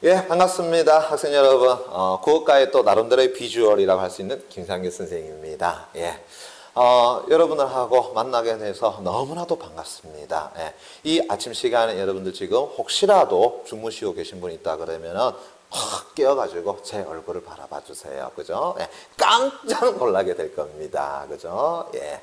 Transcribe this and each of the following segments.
예, 반갑습니다. 학생 여러분. 국어과의 또 나름대로의 비주얼이라고 할 수 있는 김상규 선생님입니다. 예. 여러분들하고 만나게 돼서 너무나도 반갑습니다. 예. 이 아침 시간에 여러분들 지금 혹시라도 주무시고 계신 분이 있다 그러면은 확 깨어가지고 제 얼굴을 바라봐 주세요. 그죠? 예. 깜짝 놀라게 될 겁니다. 그죠? 예.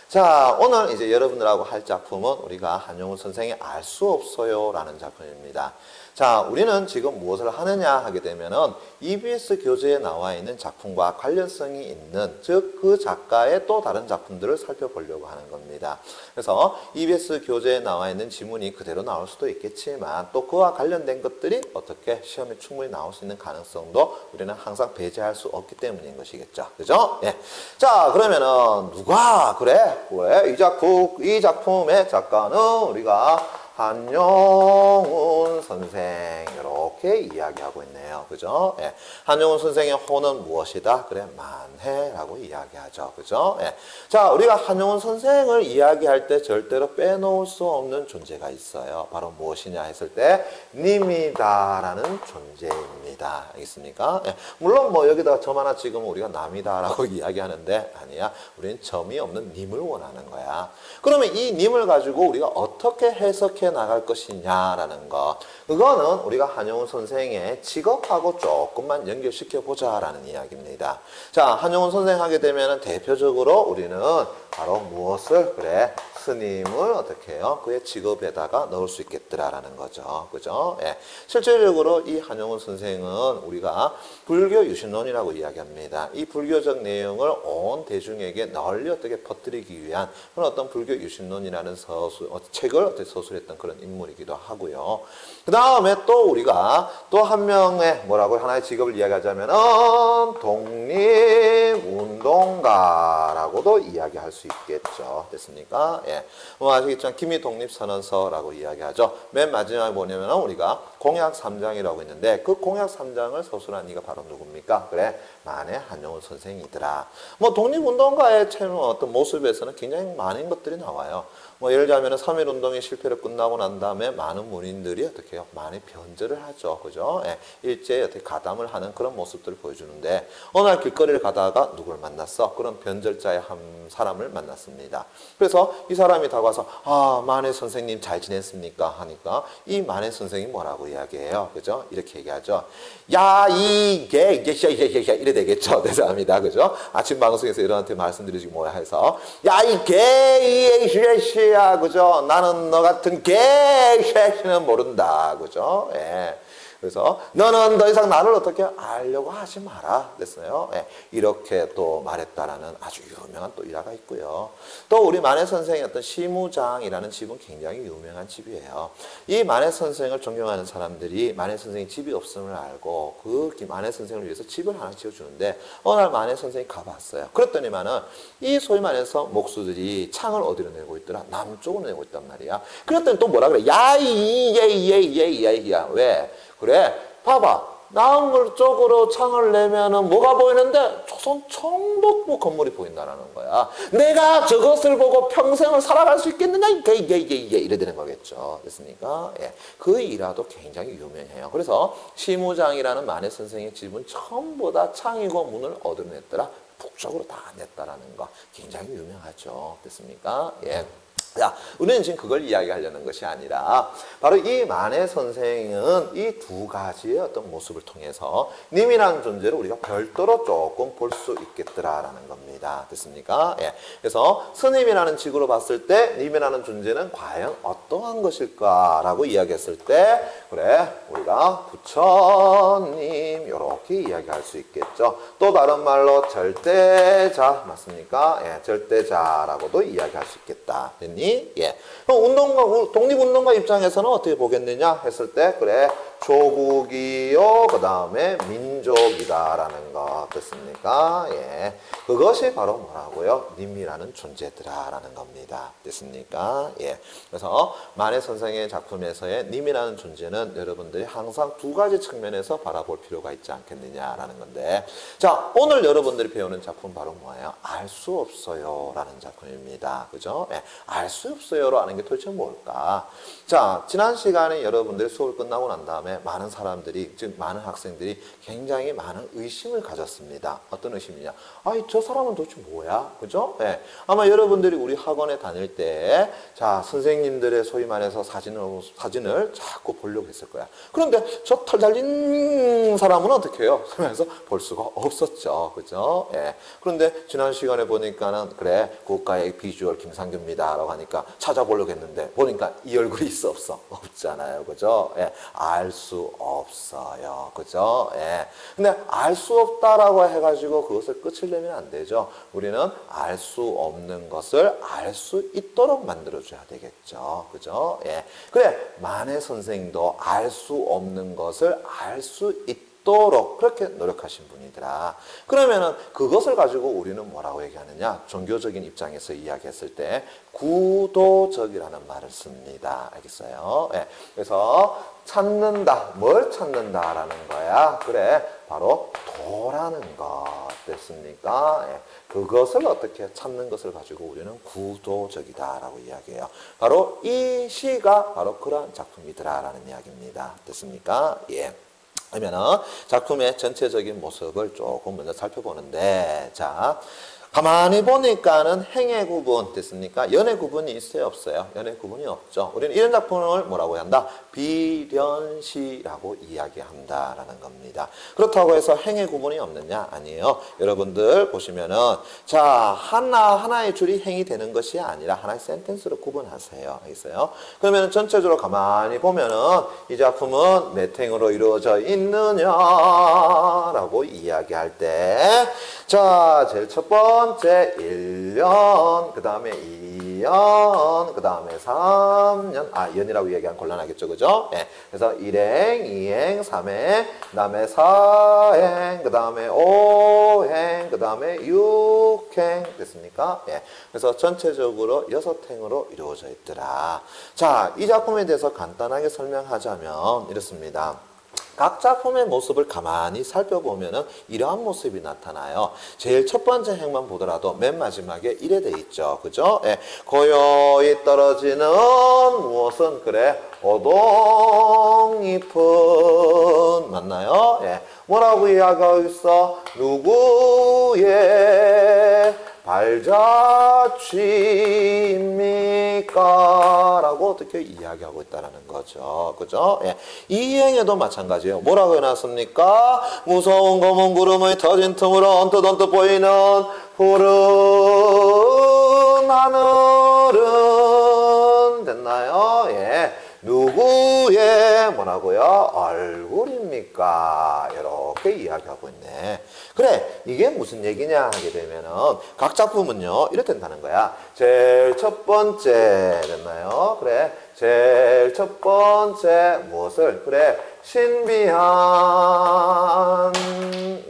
자, 오늘 이제 여러분들하고 할 작품은 우리가 한용운 선생의 알 수 없어요 라는 작품입니다. 자, 우리는 지금 무엇을 하느냐 하게 되면은 EBS 교재에 나와 있는 작품과 관련성이 있는, 즉 그 작가의 또 다른 작품들을 살펴보려고 하는 겁니다. 그래서 EBS 교재에 나와 있는 지문이 그대로 나올 수도 있겠지만 또 그와 관련된 것들이 어떻게 시험에 충분히 나올 수 있는 가능성도 우리는 항상 배제할 수 없기 때문인 것이겠죠. 그죠? 예. 자, 그러면은 누가 그래? 이 작품의 작가는 우리가 한용운 선생 이렇게 이야기하고 있네요. 그죠? 예. 한용운 선생의 호는 무엇이다? 그래, 만해라고 이야기하죠. 그죠? 예. 자, 우리가 한용운 선생을 이야기할 때 절대로 빼놓을 수 없는 존재가 있어요. 바로 무엇이냐 했을 때 님이다라는 존재입니다. 알겠습니까? 예. 물론 뭐 여기다가 점 하나 찍으면 우리가 남이다라고 이야기하는데 아니야. 우리는 점이 없는 님을 원하는 거야. 그러면 이 님을 가지고 우리가 어떻게 해석해 나갈 것이냐라는 것, 그거는 우리가 한용운 선생의 직업하고 조금만 연결시켜 보자라는 이야기입니다. 자, 한용운 선생 하게 되면 대표적으로 우리는 바로 무엇을 그래 스님을 어떻게 해요? 그의 직업에다가 넣을 수 있겠더라라는 거죠. 그죠? 예. 실질적으로 이 한용운 선생은 우리가 불교 유신론이라고 이야기합니다. 이 불교적 내용을 온 대중에게 널리 어떻게 퍼뜨리기 위한 그런 어떤 불교 유신론이라는 책을 어떻게 서술했던 그런 인물이기도 하고요. 그 다음에 또 우리가 또 한 명의 뭐라고 하나의 직업을 이야기하자면 독립운동가라고도 이야기할 수 있겠죠. 됐습니까? 예. 뭐 아시겠지만 기미 독립선언서라고 이야기하죠. 맨 마지막에 뭐냐면 우리가 공약 3장이라고 있는데 그 공약 3장을 서술한 이가 바로 누굽니까? 그래, 만해 한용운 선생이더라. 뭐 독립운동가의 어떤 모습에서는 굉장히 많은 것들이 나와요. 뭐 예를 들자면 3.1운동이 실패로 끝나고 난 다음에 많은 문인들이 어떻게 해요? 많이 변절을 하죠. 그죠? 예. 일제에 어떻게 가담을 하는 그런 모습들을 보여주는데 어느 날 길거리를 가다가 누굴 만났어? 그런 변절자의 한 사람을 만났습니다. 그래서 이 사람이 다가와서 만해 선생님 잘 지냈습니까? 하니까 이 만해 선생이 뭐라고 이야기해요? 그죠? 이렇게 얘기하죠. 야, 이게 이래 되겠죠. 죄송합니다. 그죠? 아침 방송에서 여러분한테 말씀드리지 뭐야 해서 야, 이 야, 그죠? 나는 너 같은 개새끼는 모른다. 그죠? 예. 그래서 너는 더 이상 나를 어떻게 알려고 하지 마라. 됐어요. 예. 이렇게 또 말했다라는 아주 유명한 또 일화가 있고요. 또 우리 만해 선생의 어떤 시무장이라는 집은 굉장히 유명한 집이에요. 이 만해 선생을 존경하는 사람들이 만해 선생이 집이 없음을 알고 그 만해 선생을 위해서 집을 하나 지어주는데 어느 날 만해 선생이 가봤어요. 그랬더니만은 이 소위 말해서 목수들이 창을 어디로 내고 있더라? 남쪽으로 내고 있단 말이야. 그랬더니 또 뭐라 그래? 야, 왜? 그래, 봐봐. 나무 쪽으로 창을 내면은 뭐가 보이는데 조선 청북부 건물이 보인다라는 거야. 내가 저것을 보고 평생을 살아갈 수 있겠느냐? 이래 되는 거겠죠. 됐습니까? 예. 그 일화도 굉장히 유명해요. 그래서 시무장이라는 만해 선생의 집은 전부 다 창이고 문을 어디로 냈더라? 북쪽으로 다 냈다라는 거 굉장히 유명하죠. 됐습니까? 예. 자, 우리는 지금 그걸 이야기하려는 것이 아니라 바로 이 만해 선생은 이 두 가지의 어떤 모습을 통해서 님이라는 존재를 우리가 별도로 조금 볼 수 있겠더라라는 겁니다. 됐습니까? 예. 그래서 스님이라는 직으로 봤을 때 님이라는 존재는 과연 어떠한 것일까라고 이야기했을 때 그래, 우리가 부처님 이렇게 이야기할 수 있겠죠. 또 다른 말로 절대자 맞습니까? 예, 절대자라고도 이야기할 수 있겠다. 됐니? 예. 그럼 독립운동가 입장에서는 어떻게 보겠느냐 했을 때 그래, 조국이요 그 다음에 민족이다라는 거 됐습니까? 예. 그것이 바로 뭐라고요? 님이라는 존재더라라는 겁니다. 됐습니까? 예. 그래서 만해 선생의 작품에서의 님이라는 존재는 보면은 여러분들이 항상 두 가지 측면에서 바라볼 필요가 있지 않겠느냐라는 건데, 자, 오늘 여러분들이 배우는 작품 바로 뭐예요? 알 수 없어요 라는 작품입니다. 그죠? 예, 알 수 없어요 라는 게 도대체 뭘까? 자, 지난 시간에 여러분들이 수업을 끝나고 난 다음에 많은 사람들이, 즉 많은 학생들이 굉장히 많은 의심을 가졌습니다. 어떤 의심이냐? 아이, 저 사람은 도대체 뭐야? 그죠? 예, 아마 여러분들이 우리 학원에 다닐 때, 자, 선생님들의 소위 말해서 사진을 자꾸 보려고 했을 거야. 그런데 저 털 달린 사람은 어떻게 해요? 그래서 볼 수가 없었죠. 그죠? 예. 그런데 지난 시간에 보니까는, 그래, 국가의 비주얼 김상규입니다 라고 하니까 찾아보려고 했는데 보니까 이 얼굴이 있어 없어? 없잖아요. 그죠? 예. 알 수 없어요. 그죠? 예. 근데 알 수 없다라고 해가지고 그것을 끝을 내면 안 되죠. 우리는 알 수 없는 것을 알 수 있도록 만들어줘야 되겠죠. 그죠? 예. 그래, 만해 선생님도 알 수 없는 것을 알 수 있도록 그렇게 노력하신 분이더라. 그러면은 그것을 가지고 우리는 뭐라고 얘기하느냐? 종교적인 입장에서 이야기했을 때 구도적이라는 말을 씁니다. 알겠어요? 예. 그래서 찾는다. 뭘 찾는다라는 거야? 그래, 바로 도라는 것 됐습니까? 예. 그것을 어떻게 찾는 것을 가지고 우리는 구도적이다라고 이야기해요. 바로 이 시가 바로 그러한 작품이더라라는 이야기입니다. 됐습니까? 예. 그러면은 작품의 전체적인 모습을 조금 먼저 살펴보는데, 자, 가만히 보니까는 행의 구분 됐습니까? 연의 구분이 있어요, 없어요? 연의 구분이 없죠. 우리는 이런 작품을 뭐라고 한다? 비련시라고 이야기한다라는 겁니다. 그렇다고 해서 행의 구분이 없느냐? 아니에요. 여러분들 보시면은, 자, 하나의 줄이 행이 되는 것이 아니라 하나의 센텐스로 구분하세요. 알겠어요? 그러면 전체적으로 가만히 보면은 이 작품은 몇 행으로 이루어져 있느냐라고 이야기할 때, 자, 제일 첫 번째 1년, 그 다음에 2년, 그 다음에 3년, 연이라고 얘기하면 곤란하겠죠, 그죠? 예. 그래서 1행, 2행, 3행, 그 다음에 4행, 그 다음에 5행, 그 다음에 6행, 됐습니까? 예. 그래서 전체적으로 6행으로 이루어져 있더라. 자, 이 작품에 대해서 간단하게 설명하자면 이렇습니다. 각 작품의 모습을 가만히 살펴보면은 이러한 모습이 나타나요. 제일 첫 번째 행만 보더라도 맨 마지막에 이래 돼 있죠. 그죠? 예. 고요히 떨어지는 무엇은, 그래, 오동잎은, 맞나요? 예. 뭐라고 이야기하고 있어? 누구의 발자취입니까? 라고 어떻게 이야기하고 있다는 거죠. 그죠? 예. 이 행에도 마찬가지예요. 뭐라고 해놨습니까? 무서운 검은 구름의 터진 틈으로 언뜻 보이는 푸른 하늘은, 됐나요? 예. 누구의 뭐라고요? 얼굴입니까? 이렇게 이야기하고 있네. 그래, 이게 무슨 얘기냐 하게 되면은 각 작품은요 이렇게 된다는 거야. 제일 첫 번째, 됐나요? 그래, 제일 첫 번째 무엇을, 그래, 신비한,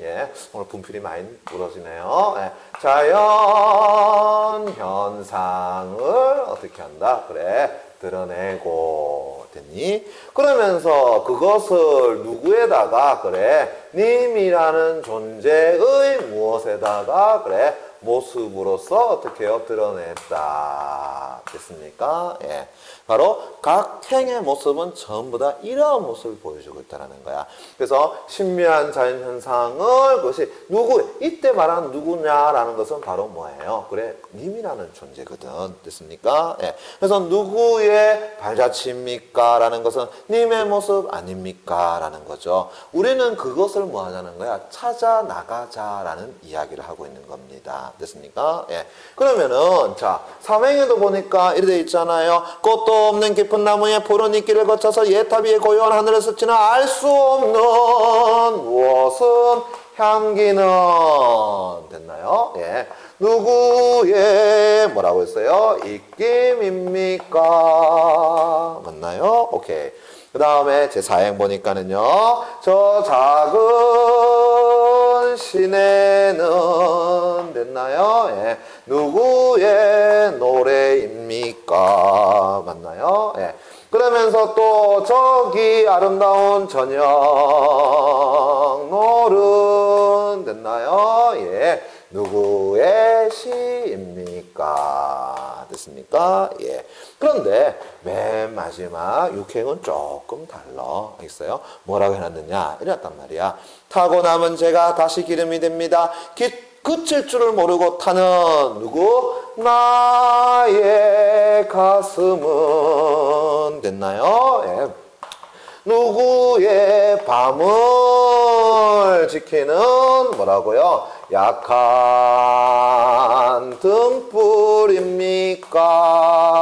예, 오늘 분필이 많이 부러지네요. 예, 자연 현상을 어떻게 한다? 그래, 드러내고, 됐니? 그러면서 그것을 누구에다가, 그래, 님이라는 존재의 무엇에다가, 그래, 모습으로서 어떻게 해요? 드러냈다. 됐습니까? 예. 바로 각 행의 모습은 전부 다 이러한 모습을 보여주고 있다는 거야. 그래서 신비한 자연현상을, 그것이 누구, 이때 말하는 누구냐라는 것은 바로 뭐예요? 그래, 님이라는 존재거든. 됐습니까? 예. 그래서 누구의 발자취입니까? 라는 것은 님의 모습 아닙니까? 라는 거죠. 우리는 그것을 뭐 하자는 거야? 찾아 나가자라는 이야기를 하고 있는 겁니다. 됐습니까? 예. 그러면은, 자, 삼행에도 보니까 이렇게 돼 있잖아요. 꽃도 없는 깊은 나무에 푸른 이끼를 거쳐서 예탑 위에 고요한 하늘을 스치는 알 수 없는 무엇은 향기는, 됐나요? 예. 누구의 뭐라고 했어요? 입김입니까? 맞나요? 오케이. 그 다음에 제 4행 보니까는요, 저 작은 시내는, 됐나요? 예. 누구의 노래입니까? 맞나요? 예. 그 그러면서 또 저기 아름다운 저녁 노을은 됐나요? 예. 누구의 시입니까? 됐습니까? 예. 그런데 맨 마지막 육행은 조금 달라. 알겠어요? 뭐라고 해놨느냐? 이랬단 말이야. 타고 남은 제가 다시 기름이 됩니다. 그칠 줄을 모르고 타는 누구? 나의 가슴은 됐나요? 예. 누구의 밤을 지키는 뭐라고요? 약한 등불입니까?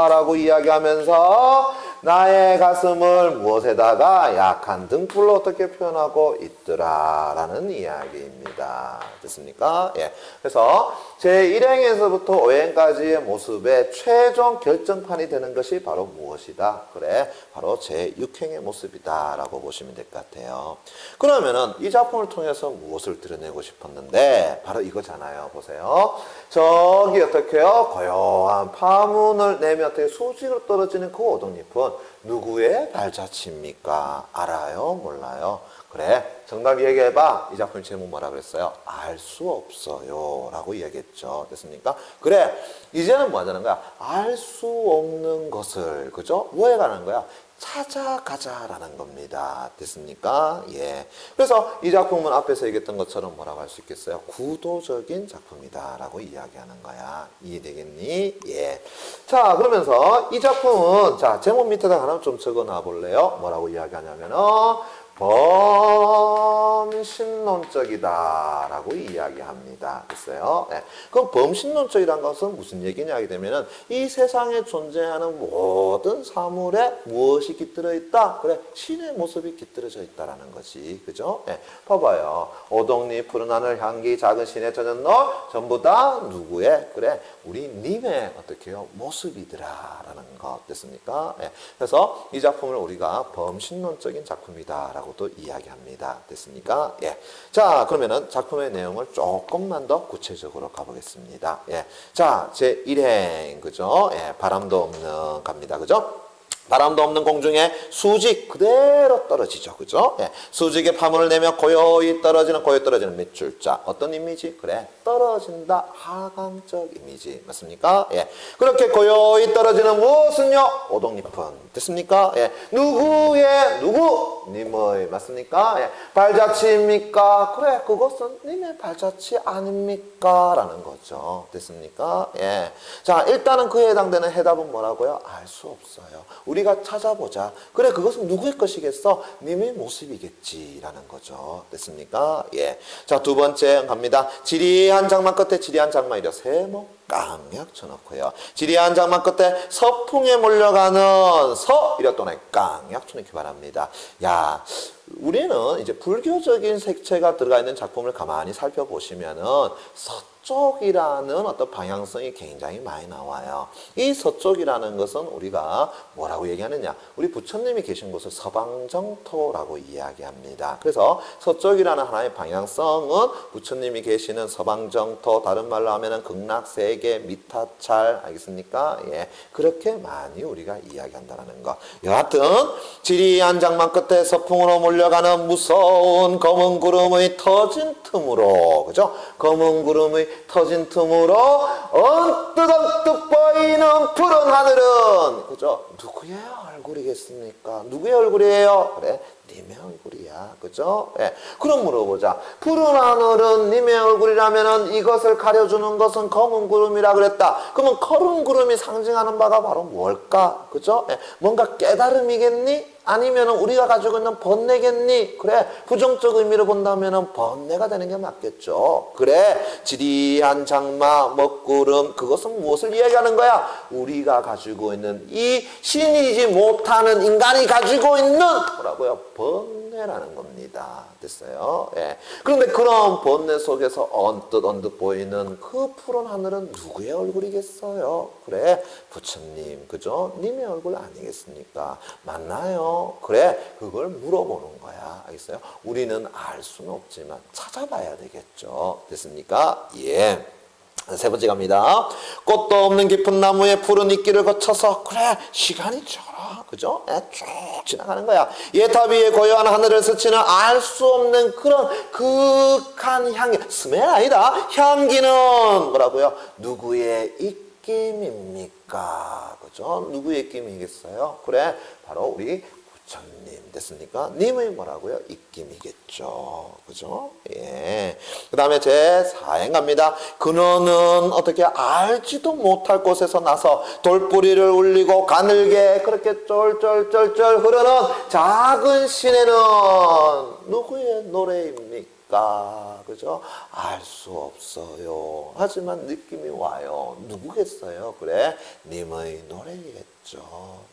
라고 이야기하면서 나의 가슴을 무엇에다가 약한 등불로 어떻게 표현하고 있더라 라는 이야기입니다. 됐습니까? 예. 그래서 제1행에서부터 5행까지의 모습의 최종 결정판이 되는 것이 바로 무엇이다? 그래, 바로 제6행의 모습이다 라고 보시면 될 것 같아요. 그러면은 이 작품을 통해서 무엇을 드러내고 싶었는데 바로 이거잖아요. 보세요. 저기 어떻게 해요? 고요한 파문을 내며 어떻게 수직으로 떨어지는 그 오동잎은 누구의 발자취입니까? 알아요? 몰라요? 그래, 정답 얘기해봐. 이 작품 제목 뭐라 그랬어요? 알 수 없어요 라고 이야기했죠. 됐습니까? 그래, 이제는 뭐 하자는 거야? 알 수 없는 것을, 그죠? 뭐에 관한 거야? 찾아가자라는 겁니다. 됐습니까? 예. 그래서 이 작품은 앞에서 얘기했던 것처럼 뭐라고 할 수 있겠어요? 구도적인 작품이다 라고 이야기하는 거야. 이해되겠니? 예. 자, 그러면서 이 작품은, 자, 제목 밑에다 하나 좀 적어 놔 볼래요? 뭐라고 이야기하냐면은, 범신론적이다 라고 이야기합니다. 됐어요? 네. 그럼 범신론적이라는 것은 무슨 얘기냐 하게 되면은 이 세상에 존재하는 모든 사물에 무엇이 깃들어 있다? 그래, 신의 모습이 깃들어져 있다라는 거지. 그죠? 네. 봐봐요. 오동잎, 푸른 하늘, 향기, 작은 신의 저녁 노을 전부 다 누구의? 그래, 우리 님의 어떻게 해요? 모습이더라라는 것. 됐습니까? 네. 그래서 이 작품을 우리가 범신론적인 작품이다 라고 또 이야기합니다. 됐습니까? 예. 자, 그러면은 작품의 내용을 조금만 더 구체적으로 가보겠습니다. 예. 자, 제1행, 그죠? 예. 바람도 없는 갑니다. 그죠? 바람도 없는 공중에 수직 그대로 떨어지죠. 그죠? 예. 수직의 파문을 내며 고요히 떨어지는 몇 줄자. 어떤 이미지? 그래. 떨어진다. 하강적 이미지. 맞습니까? 예. 그렇게 고요히 떨어지는 무엇은요? 오동잎은. 됐습니까? 예. 누구의, 누구? 님의. 맞습니까? 예. 발자취입니까? 그래. 그것은 님의 발자취 아닙니까? 라는 거죠. 됐습니까? 예. 자, 일단은 그에 해당되는 해답은 뭐라고요? 알 수 없어요. 우리가 찾아보자. 그래, 그것은 누구의 것이겠어? 님의 모습이겠지. 라는 거죠. 됐습니까? 예. 자, 두 번째 갑니다. 지리한 장막 끝에 지리한 장막이려 세모 깡약 쳐놓고요. 지리한 장막 끝에 서풍에 몰려가는 이래 또는 깡약 쳐놓기 바랍니다. 야, 우리는 이제 불교적인 색채가 들어가 있는 작품을 가만히 살펴보시면은 서쪽이라는 어떤 방향성이 굉장히 많이 나와요. 이 서쪽이라는 것은 우리가 뭐라고 얘기하느냐? 우리 부처님이 계신 곳을 서방정토라고 이야기합니다. 그래서 서쪽이라는 하나의 방향성은 부처님이 계시는 서방정토, 다른 말로 하면은 극락세계, 미타찰, 알겠습니까? 예. 그렇게 많이 우리가 이야기한다는 거. 여하튼, 지리한 장막 끝에 서풍으로 몰려가는 무서운 검은 구름의 터진 틈으로, 그죠? 검은 구름의 터진 틈으로 언뜻 보이는 푸른 하늘은, 그죠? 누구의 얼굴이겠습니까? 누구의 얼굴이에요? 그래, 님의 얼굴이야. 그죠? 예. 그럼 물어보자. 푸른 하늘은 님의 얼굴이라면은 이것을 가려주는 것은 검은 구름이라 그랬다. 그러면 검은 구름이 상징하는 바가 바로 뭘까? 그죠? 예. 뭔가 깨달음이겠니? 아니면 우리가 가지고 있는 번뇌겠니? 그래, 부정적 의미로 본다면 번뇌가 되는 게 맞겠죠. 그래, 지리한 장마, 먹구름, 그것은 무엇을 이야기하는 거야? 우리가 가지고 있는 이 신이지 못하는 인간이 가지고 있는 뭐라고요? 번뇌라는 겁니다. 됐어요? 예. 그런데 그런 번뇌 속에서 언뜻 보이는 그 푸른 하늘은 누구의 얼굴이겠어요? 그래, 부처님, 그죠? 님의 얼굴 아니겠습니까? 맞나요? 그래, 그걸 물어보는 거야. 알겠어요? 우리는 알 수는 없지만 찾아봐야 되겠죠. 됐습니까? 예. 세 번째 갑니다. 꽃도 없는 깊은 나무에 푸른 이끼를 거쳐서 그래 시간이 쭉 그죠? 쭉 지나가는 거야. 예탑 위에 고요한 하늘을 스치는 알 수 없는 그런 극한 향기. 스멜 아니다. 향기는 뭐라고요? 누구의 입김입니까? 그죠? 누구의 입김이겠어요? 그래 바로 우리 부처님 됐습니까? 님의 뭐라고요? 입김이겠죠. 그죠? 예. 그 다음에 제 4행 갑니다. 그너는 어떻게 알지도 못할 곳에서 나서 돌뿌리를 울리고 가늘게 그렇게 쫄쫄쫄쫄 흐르는 작은 시내는 누구의 노래입니까? 그죠? 알 수 없어요. 하지만 느낌이 와요. 누구겠어요? 그래, 님의 노래이겠죠.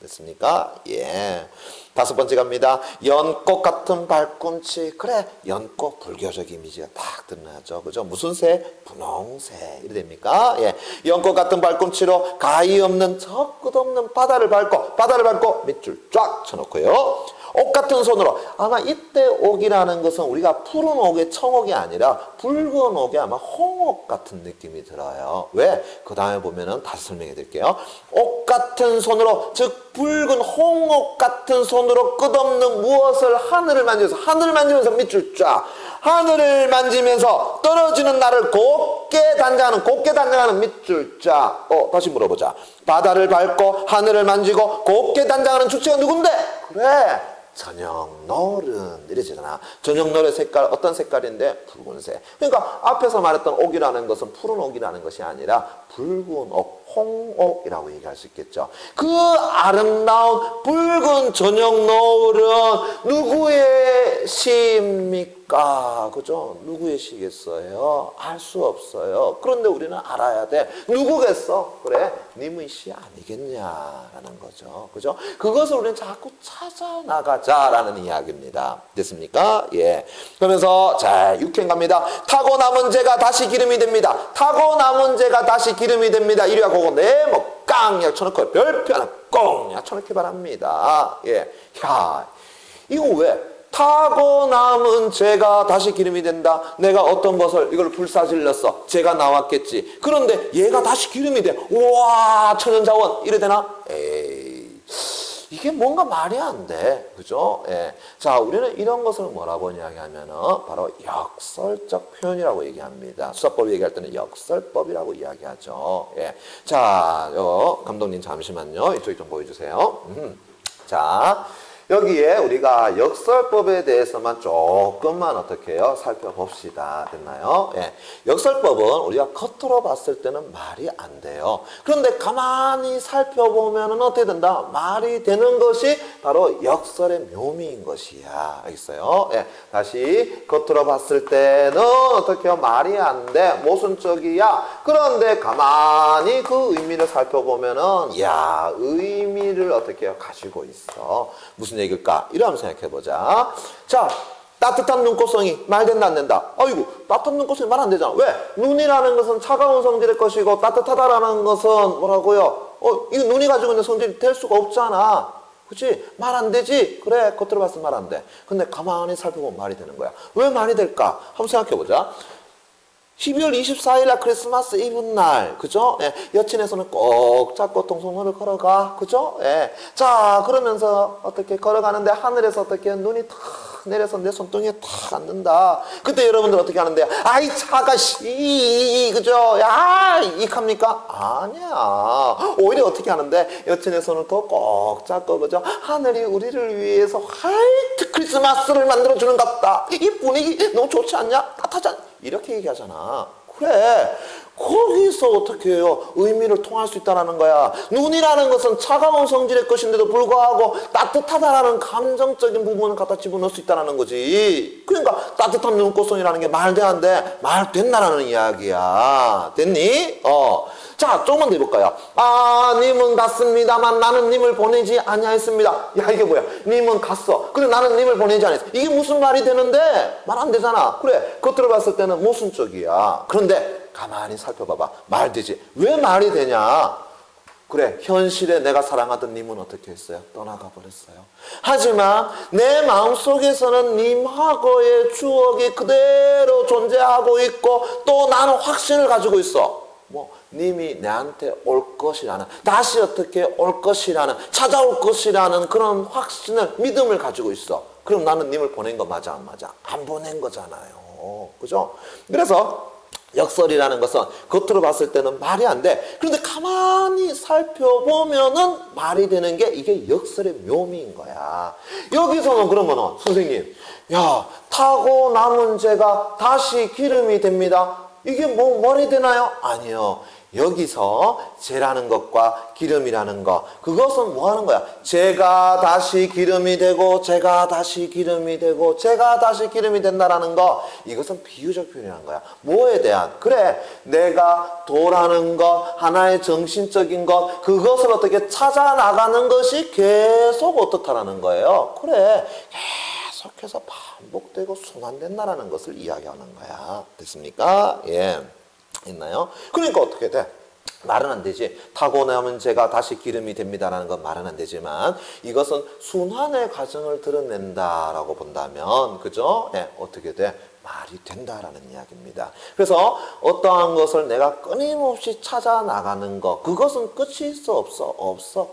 됐습니까? 예. 다섯 번째 갑니다. 연꽃 같은 발꿈치. 그래, 연꽃 불교적 이미지가 딱 드러나죠. 그죠? 무슨 새? 분홍색. 이래 됩니까? 예. 연꽃 같은 발꿈치로 가히 없는 저 끝없는 바다를 밟고 밑줄 쫙 쳐놓고요. 옥 같은 손으로. 아마 이때 옥이라는 것은 우리가 푸른 옥의 청옥이 아니라 붉은 옥이 아마 홍옥 같은 느낌이 들어요. 왜? 그 다음에 보면은 다시 설명해 드릴게요. 옥 같은 손으로, 즉 붉은 홍옥 같은 손으로 끝없는 무엇을 하늘을 만지면서 밑줄 쫙. 하늘을 만지면서 떨어지는 나를 곱게 단장하는 밑줄 쫙. 다시 물어보자. 바다를 밟고 하늘을 만지고 곱게 단장하는 주체가 누군데? 그래, 저녁 노른 이러잖아. 저녁 노래 색깔 어떤 색깔인데? 붉은색. 그러니까 앞에서 말했던 옥이라는 것은 푸른 옥이라는 것이 아니라 붉은 옥, 홍옥이라고 얘기할 수 있겠죠. 그 아름다운 붉은 저녁 노을은 누구의 시입니까? 그죠? 누구의 시겠어요? 알 수 없어요. 그런데 우리는 알아야 돼. 누구겠어? 그래, 님의 시 아니겠냐라는 거죠. 그죠? 그것을 우리는 자꾸 찾아 나가자라는 이야기입니다. 됐습니까? 예. 그러면서 자, 6행 갑니다. 타고 남은 죄가 다시 기름이 됩니다. 타고 남은 죄가 다시 기름이 됩니다. 이리와 고고 네모 깡약 쳐놓고 별표 하나 꽁약 쳐놓기 바랍니다. 예. 야, 이거 왜? 타고 남은 죄가 다시 기름이 된다. 내가 어떤 것을 이걸 불사질렀어. 죄가 나왔겠지. 그런데 얘가 다시 기름이 돼. 우와, 천연자원 이래 되나? 에이, 이게 뭔가 말이 안 돼. 그죠? 예. 자, 우리는 이런 것을 뭐라고 이야기하면은 바로 역설적 표현이라고 얘기합니다. 수사법 얘기할 때는 역설법이라고 이야기하죠. 예. 자, 감독님 잠시만요. 이쪽 좀 보여주세요. 자, 여기에 우리가 역설법에 대해서만 조금만 어떻게 해요? 살펴봅시다. 됐나요? 예. 역설법은 우리가 겉으로 봤을 때는 말이 안 돼요. 그런데 가만히 살펴보면은 어떻게 된다? 말이 되는 것이 바로 역설의 묘미인 것이야. 알겠어요? 예. 다시 겉으로 봤을 때는 어떻게 해요? 말이 안 돼. 모순적이야. 그런데 가만히 그 의미를 살펴보면은 야, 의미를 어떻게 해요? 가지고 있어. 무슨 얘기일까? 이러면 생각해보자. 자, 따뜻한 눈꽃송이 말 된다 안 된다? 아이고, 따뜻한 눈꽃송이 말 안 되잖아. 왜? 눈이라는 것은 차가운 성질의 것이고 따뜻하다라는 것은 뭐라고요? 이거 눈이 가지고 있는 성질이 될 수가 없잖아. 그치? 말 안 되지? 그래, 겉으로 봤을 때 말 안 돼. 근데 가만히 살펴보면 말이 되는 거야. 왜 말이 될까? 한번 생각해보자. 12월 24일 날 크리스마스 이브 날, 그죠? 예, 여친의 손을 꼭 잡고 동성로를 걸어가, 그죠? 예. 자, 그러면서 어떻게 걸어가는데 하늘에서 어떻게 눈이 탁 내려서 내 손등에 탁 앉는다. 그때 여러분들 어떻게 하는데요? 아이, 차가 그죠? 야, 이익합니까? 아니야. 오히려 어떻게 하는데? 여친의 손을 더 꼭 잡고, 그죠? 하늘이 우리를 위해서 화이트 크리스마스를 만들어주는 것 같다. 이 분위기 너무 좋지 않냐? 따뜻하지 않냐? 이렇게 얘기하잖아. 그래, 거기서 어떻게 해요? 의미를 통할 수 있다는 거야. 눈이라는 것은 차가운 성질의 것인데도 불구하고 따뜻하다라는 감정적인 부분을 갖다 집어넣을 수 있다는 거지. 그러니까 따뜻한 눈꽃송이라는 게 말도 안 돼. 말 된다라는 이야기야. 됐니? 자, 조금만 더 해볼까요? 아, 님은 갔습니다만 나는 님을 보내지 아니하였습니다. 야, 이게 뭐야? 님은 갔어. 그래, 나는 님을 보내지 않았어. 이게 무슨 말이 되는데? 말 안 되잖아. 그래, 겉으로 봤을 때는 모순적이야. 그런데 가만히 살펴봐봐. 말 되지. 왜 말이 되냐? 그래, 현실에 내가 사랑하던 님은 어떻게 했어요? 떠나가 버렸어요. 하지만 내 마음속에서는 님하고의 추억이 그대로 존재하고 있고 또 나는 확신을 가지고 있어. 뭐 님이 내한테 올 것이라는, 다시 어떻게 올 것이라는, 찾아올 것이라는 그런 확신을, 믿음을 가지고 있어. 그럼 나는 님을 보낸 거 맞아 안 맞아? 안 보낸 거잖아요. 그죠? 그래서 역설이라는 것은 겉으로 봤을 때는 말이 안 돼. 그런데 가만히 살펴보면은 말이 되는 게 이게 역설의 묘미인 거야. 여기서는 그러면은 선생님, 야, 타고 남은 재가 다시 기름이 됩니다. 이게 뭐 말이 되나요? 아니요. 여기서 재라는 것과 기름이라는 것, 그것은 뭐 하는 거야? 재가 다시 기름이 되고, 재가 다시 기름이 되고, 재가 다시 기름이 된다라는 거, 이것은 비유적 표현이라는 거야. 뭐에 대한? 그래, 내가 도라는 것, 하나의 정신적인 것, 그것을 어떻게 찾아 나가는 것이 계속 어떻다라는 거예요. 그래, 계속해서 반복되고 순환된다라는 것을 이야기하는 거야. 됐습니까? 예. 있나요? 그러니까 어떻게 돼? 말은 안 되지. 타고 나면 재가 다시 기름이 됩니다라는 건 말은 안 되지만 이것은 순환의 과정을 드러낸다라고 본다면, 그죠? 예, 어떻게 돼? 말이 된다라는 이야기입니다. 그래서 어떠한 것을 내가 끊임없이 찾아 나가는 것, 그것은 끝이 있어 없어? 없어.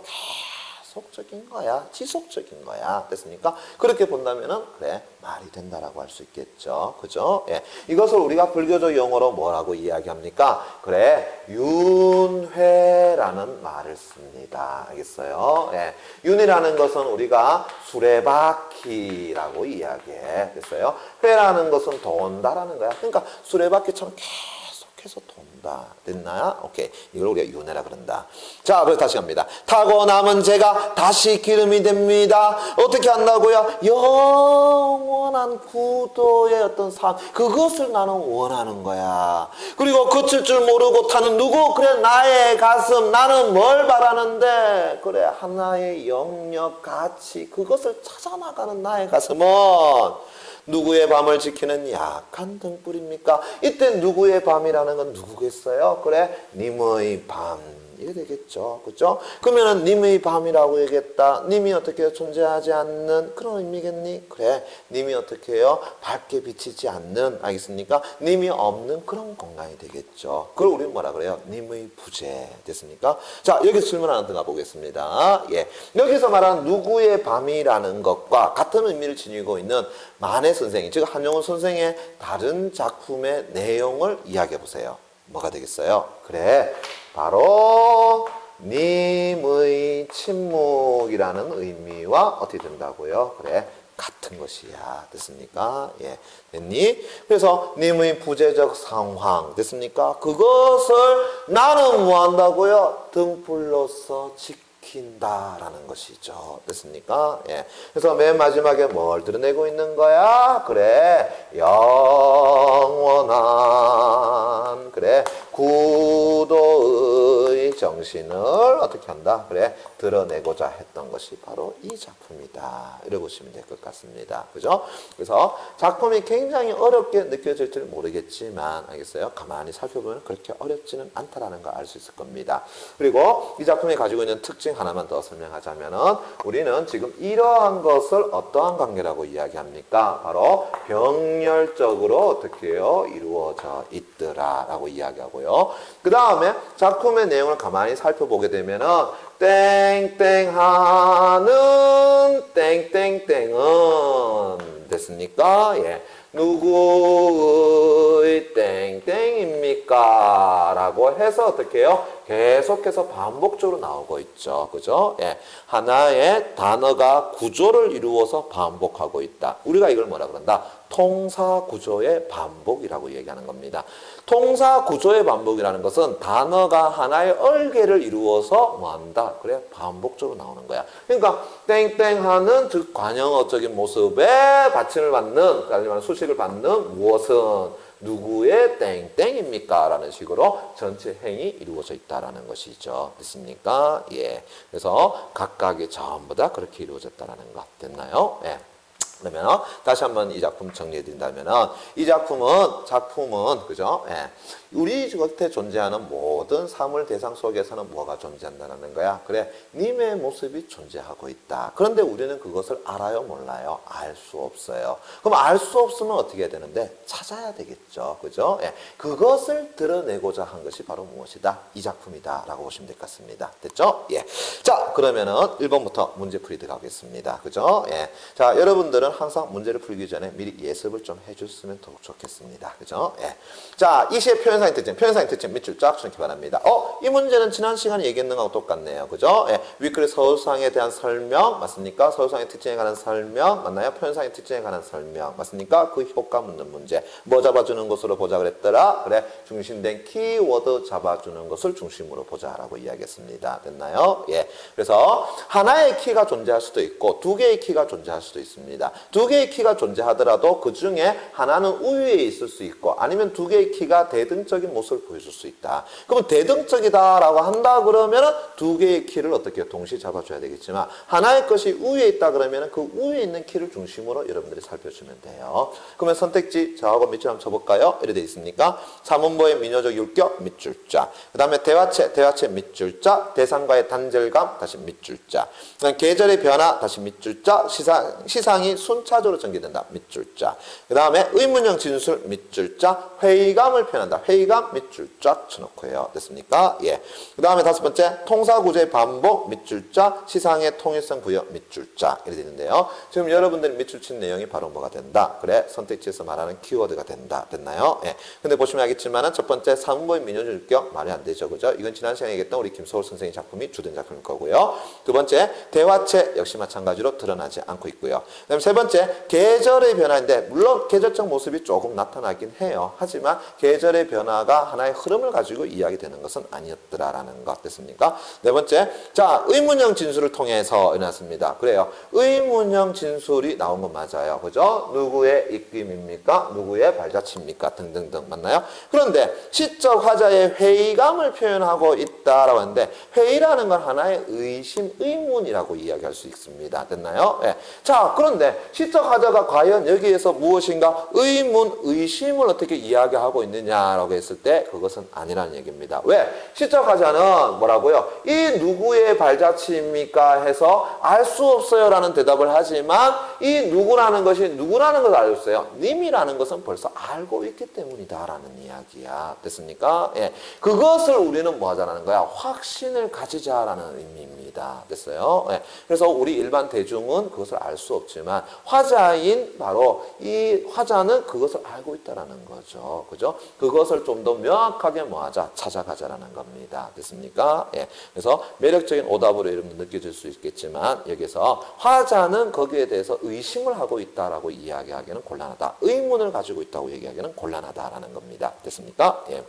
계속적인 거야. 지속적인 거야. 됐습니까? 그렇게 본다면은 그래, 말이 된다라고 할 수 있겠죠. 그죠? 예. 이것을 우리가 불교적 용어로 뭐라고 이야기합니까? 그래, 윤회라는 말을 씁니다. 알겠어요? 예. 윤이라는 것은 우리가 수레바퀴라고 이야기해. 됐어요? 회라는 것은 돈다라는 거야. 그러니까 수레바퀴처럼 계속해서 돈다. 됐나요? 오케이. 이걸 우리가 윤회라 그런다. 자, 그래서 다시 갑니다. 타고 남은 재가 다시 기름이 됩니다. 어떻게 한다고요? 영원한 구도의 어떤 삶, 그것을 나는 원하는 거야. 그리고 그칠 줄 모르고 타는 누구? 그래, 나의 가슴. 나는 뭘 바라는데? 그래, 하나의 영역, 가치, 그것을 찾아나가는 나의 가슴은 누구의 밤을 지키는 약한 등불입니까? 이때 누구의 밤이라는 건 누구겠어요? 그래, 님의 밤. 이게 되겠죠. 그죠? 그러면은 님의 밤이라고 얘기했다. 님이 어떻게 존재하지 않는 그런 의미겠니? 그래. 님이 어떻게 해요? 밝게 비치지 않는, 알겠습니까? 님이 없는 그런 공간이 되겠죠. 그걸 우리는 뭐라 그래요? 님의 부재. 됐습니까? 자, 여기서 질문 하나 더 가보겠습니다. 예. 여기서 말하는 누구의 밤이라는 것과 같은 의미를 지니고 있는 만해 선생이, 즉 한용운 선생의 다른 작품의 내용을 이야기해 보세요. 뭐가 되겠어요? 그래, 바로 님의 침묵이라는 의미와 어떻게 된다고요? 그래, 같은 것이야. 됐습니까? 예, 됐니? 그래서 님의 부재적 상황, 됐습니까? 그것을 나는 뭐 한다고요? 등불로서 지킨다라는 것이죠. 됐습니까? 예. 그래서 맨 마지막에 뭘 드러내고 있는 거야? 그래, 영원한, 그래, 구도의 정신을 어떻게 한다? 그래, 드러내고자 했던 것이 바로 이 작품이다. 이러고 보시면 될 것 같습니다. 그죠? 그래서 작품이 굉장히 어렵게 느껴질지 모르겠지만, 알겠어요? 가만히 살펴보면 그렇게 어렵지는 않다라는 걸 알 수 있을 겁니다. 그리고 이 작품이 가지고 있는 특징 하나만 더 설명하자면은, 우리는 지금 이러한 것을 어떠한 관계라고 이야기합니까? 바로 병렬적으로 어떻게 해요? 이루어져 있더라 라고 이야기하고요. 그 다음에 작품의 내용을 가만히 살펴보게 되면은 땡땡하는 땡땡땡은 됐습니까? 예. 누구의 땡땡입니까? 라고 해서 어떻게 해요? 계속해서 반복적으로 나오고 있죠. 그죠? 예. 하나의 단어가 구조를 이루어서 반복하고 있다. 우리가 이걸 뭐라 그런다? 통사 구조의 반복이라고 얘기하는 겁니다. 통사 구조의 반복이라는 것은 단어가 하나의 얼개를 이루어서 뭐한다? 그래, 반복적으로 나오는 거야. 그러니까 땡땡하는, 즉 관형어적인 모습에 받침을 받는, 아니면 수식을 받는 무엇은 누구의 땡땡입니까? 라는 식으로 전체 행이 이루어져 있다라는 것이죠. 됐습니까? 예. 그래서 각각이 전부 다 그렇게 이루어졌다라는 것. 됐나요? 예. 그러면 다시 한번 이 작품 정리해 드린다면은 이 작품은 그죠? 예. 우리 곁에 존재하는 모든 사물 대상 속에서는 뭐가 존재한다는 거야? 그래, 님의 모습이 존재하고 있다. 그런데 우리는 그것을 알아요, 몰라요? 알 수 없어요. 그럼 알 수 없으면 어떻게 해야 되는데? 찾아야 되겠죠. 그죠? 예. 그것을 드러내고자 한 것이 바로 무엇이다? 이 작품이다. 라고 보시면 될 것 같습니다. 됐죠? 예. 자, 그러면은 1번부터 문제풀이 들어가겠습니다. 그죠? 예. 자, 여러분들은 항상 문제를 풀기 전에 미리 예습을 좀 해줬으면 더욱 좋겠습니다. 그죠? 예. 자, 이 시의 표현상의 특징 밑줄 쫙 추놓기 바랍니다. 이 문제는 지난 시간에 얘기했는 거하고 똑같네요. 그죠? 예. 위클의 서울상에 대한 설명, 맞습니까? 서울상의 특징에 관한 설명, 맞나요? 표현상의 특징에 관한 설명, 맞습니까? 그 효과 묻는 문제. 뭐 잡아주는 것으로 보자 그랬더라? 그래, 중심된 키워드 잡아주는 것을 중심으로 보자라고 이야기했습니다. 됐나요? 예. 그래서 하나의 키가 존재할 수도 있고, 두 개의 키가 존재할 수도 있습니다. 두 개의 키가 존재하더라도 그 중에 하나는 우위에 있을 수 있고, 아니면 두 개의 키가 대등적인 모습을 보여줄 수 있다. 그러면 대등적이다라고 한다 그러면 두 개의 키를 어떻게 동시에 잡아줘야 되겠지만, 하나의 것이 우위에 있다 그러면 그 우위에 있는 키를 중심으로 여러분들이 살펴주면 돼요. 그러면 선택지 저하고 밑줄 한번 쳐볼까요? 이렇게 되어 있습니까? 사문보의 민요적 율격 밑줄자, 그 다음에 대화체 밑줄자, 대상과의 단절감 다시 밑줄자, 그다음 계절의 변화 다시 밑줄자, 시상이 순차적으로 전개된다 밑줄자, 그 다음에 의문형 진술 밑줄자, 회의감을 표현한다 회의감 밑줄 쫙 쳐놓고요. 됐습니까? 예. 그 다음에 다섯 번째 통사구조의 반복 밑줄자, 시상의 통일성 부여 밑줄자 이렇게 되는데요. 지금 여러분들이 밑줄 친 내용이 바로 뭐가 된다? 그래, 선택지에서 말하는 키워드가 된다. 됐나요? 예. 근데 보시면 알겠지만은 첫 번째 사문보의 민요적 율격 말이 안 되죠. 그죠? 이건 지난 시간에 얘기했던 우리 김서울 선생님 작품이 주된 작품일 거고요. 두 번째 대화체 역시 마찬가지로 드러나지 않고 있고요. 그 다음에 세 번째 계절의 변화인데, 물론 계절적 모습이 조금 나타나긴 해요. 하지만 계절의 변화가 하나의 흐름을 가지고 이야기되는 것은 아니었더라라는 것 됐습니까? 네 번째, 자, 의문형 진술을 통해서 일어났습니다. 그래요. 의문형 진술이 나온 건 맞아요. 그죠? 누구의 입김입니까? 누구의 발자취입니까? 등등등. 맞나요? 그런데 시적 화자의 회의감을 표현하고 있다라고 하는데, 회의라는 건 하나의 의심, 의문이라고 이야기할 수 있습니다. 됐나요? 예. 자, 그런데 시적 화자가 과연 여기에서 무엇인가 의문, 의심을 어떻게 이야기하고 있느냐라고 했을 때 그것은 아니라는 얘기입니다. 왜? 시적 화자는 뭐라고요? 이 누구의 발자취입니까? 해서 알 수 없어요 라는 대답을 하지만, 이 누구라는 것이 누구라는 것을 알고 있어요. 님이라는 것은 벌써 알고 있기 때문이다 라는 이야기야. 됐습니까? 예. 그것을 우리는 뭐 하자라는 거야? 확신을 가지자라는 의미입니다. 됐어요? 예. 그래서 우리 일반 대중은 그것을 알 수 없지만, 화자인 바로 이 화자는 그것을 알고 있다라는 거죠. 그죠? 그것을 좀 더 명확하게 뭐 하자? 찾아가자라는 겁니다. 됐습니까? 예. 그래서 매력적인 오답으로 여러분 느껴질 수 있겠지만, 여기서 화자는 거기에 대해서 의심을 하고 있다라고 이야기하기는 곤란하다. 의문을 가지고 있다고 얘기하기는 곤란하다라는 겁니다. 됐습니까? 예.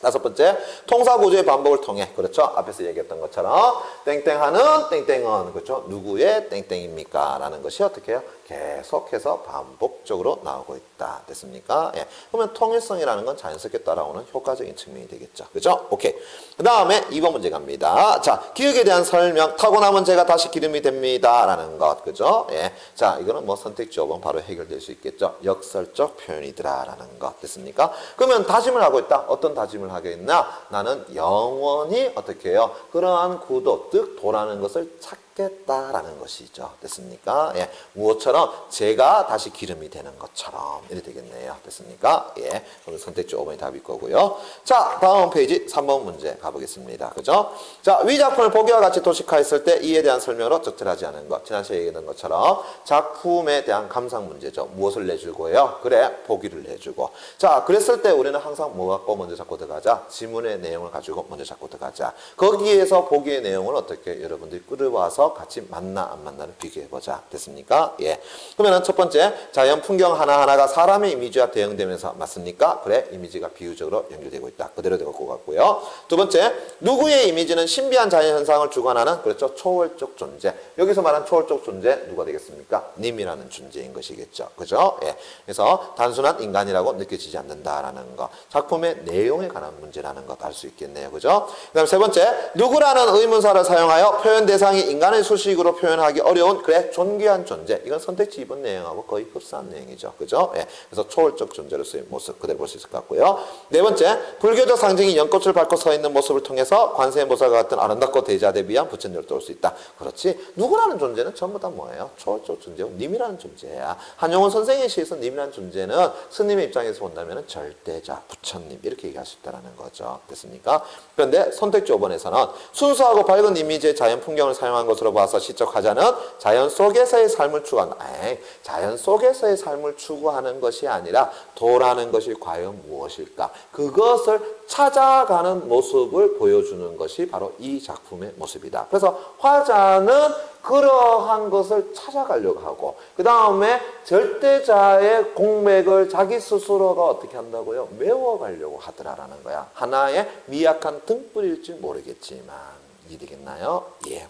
다섯 번째, 통사구조의 반복을 통해, 그렇죠? 앞에서 얘기했던 것처럼 땡땡하는 땡땡은, 그렇죠? 누구의 땡땡입니까? 라는 것이 어떻게 해요? 계속해서 반복적으로 나오고 있다. 됐습니까? 예. 그러면 통일성이라는 건 자연스럽게 따라오는 효과적인 측면이 되겠죠. 그죠? 오케이. 그 다음에 2번 문제 갑니다. 자, 기억에 대한 설명. 타고남은 제가 다시 기름이 됩니다. 라는 것. 그죠? 예. 자, 이거는 뭐 선택지 5번 바로 해결될 수 있겠죠. 역설적 표현이더라. 라는 것. 됐습니까? 그러면 다짐을 하고 있다. 어떤 다짐을 하겠나? 나는 영원히 어떻게 해요? 그러한 구도, 즉 도라는 것을 찾겠다라는 것이죠. 됐습니까? 예. 무엇처럼? 제가 다시 기름이 되는 것처럼. 이렇게 되겠네요. 됐습니까? 예. 그럼 선택지 5번이 답일 거고요. 자, 다음 페이지 3번 문제 가보겠습니다. 그죠? 자, 위 작품을 보기와 같이 도식화했을 때 이에 대한 설명으로 적절하지 않은 것. 지난 시간에 얘기했던 것처럼 작품에 대한 감상 문제죠. 무엇을 내주고요? 그래, 보기를 내주고. 자, 그랬을 때 우리는 항상 뭐 갖고 먼저 잡고 들어가자? 지문의 내용을 가지고 먼저 잡고 들어가자. 거기에서 보기의 내용을 어떻게 여러분들이 끌어와서 같이 맞나 안 맞나를 비교해보자. 됐습니까? 예. 그러면 첫 번째, 자연 풍경 하나하나가 사람의 이미지와 대응되면서 맞습니까? 그래, 이미지가 비유적으로 연결되고 있다. 그대로 될 것 같고요. 두 번째, 누구의 이미지는 신비한 자연 현상을 주관하는, 그렇죠, 초월적 존재. 여기서 말한 초월적 존재 누가 되겠습니까? 님이라는 존재인 것이겠죠. 그죠? 예. 그래서 단순한 인간이라고 느껴지지 않는다라는 거. 작품의 내용에 관한 문제라는 것 알 수 있겠네요. 그죠? 그 다음 세 번째, 누구라는 의문사를 사용하여 표현 대상이 인간을 단의 수식으로 표현하기 어려운 그래 존귀한 존재. 이건 선택지 2번 내용하고 거의 흡사한 내용이죠. 그죠? 예. 그래서 초월적 존재로서의 모습 그대로 볼 수 있을 것 같고요. 네 번째, 불교적 상징이 연꽃을 밟고 서 있는 모습을 통해서 관세음보살과 같은 아름답고 대자대비한 부처님을 떠올 수 있다. 그렇지. 누구라는 존재는 전부 다 뭐예요? 초월적 존재고 님이라는 존재야. 한용운 선생의 시에서 님이라는 존재는 스님의 입장에서 본다면 절대자, 부처님 이렇게 얘기할 수 있다는 거죠. 됐습니까? 그런데 선택지 5번에서는 순수하고 밝은 이미지의 자연 풍경을 사용한 것으로 봐서 시적하자는 자연 속에서의 삶을 추구한다. 자연 속에서의 삶을 추구하는 것이 아니라 도라는 것이 과연 무엇일까? 그것을 찾아가는 모습을 보여주는 것이 바로 이 작품의 모습이다. 그래서 화자는 그러한 것을 찾아가려고 하고 그 다음에 절대자의 공맥을 자기 스스로가 어떻게 한다고요? 메워가려고 하더라라는 거야. 하나의 미약한 등불일지 모르겠지만 이해되겠나요? 예.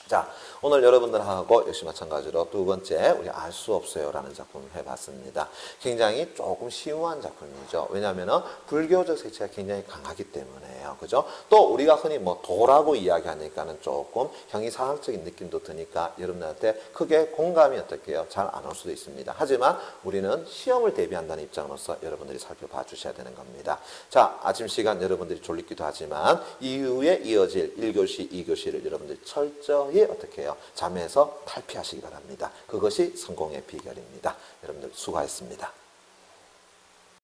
자, 오늘 여러분들하고 역시 마찬가지로 두 번째 우리 알 수 없어요라는 작품을 해봤습니다. 굉장히 조금 쉬운 작품이죠. 왜냐하면 불교적 색채가 굉장히 강하기 때문에요. 그죠? 또 우리가 흔히 뭐 도라고 이야기하니까는 조금 형이상학적인 느낌도 드니까 여러분들한테 크게 공감이 어떻게 해요? 잘 안 올 수도 있습니다. 하지만 우리는 시험을 대비한다는 입장으로서 여러분들이 살펴봐 주셔야 되는 겁니다. 자, 아침 시간 여러분들이 졸리기도 하지만 이후에 이어질 1교시, 2교시를 여러분들이 철저히 어떻게 해요? 잠에서 탈피하시기 바랍니다. 그것이 성공의 비결입니다. 여러분들 수고하셨습니다.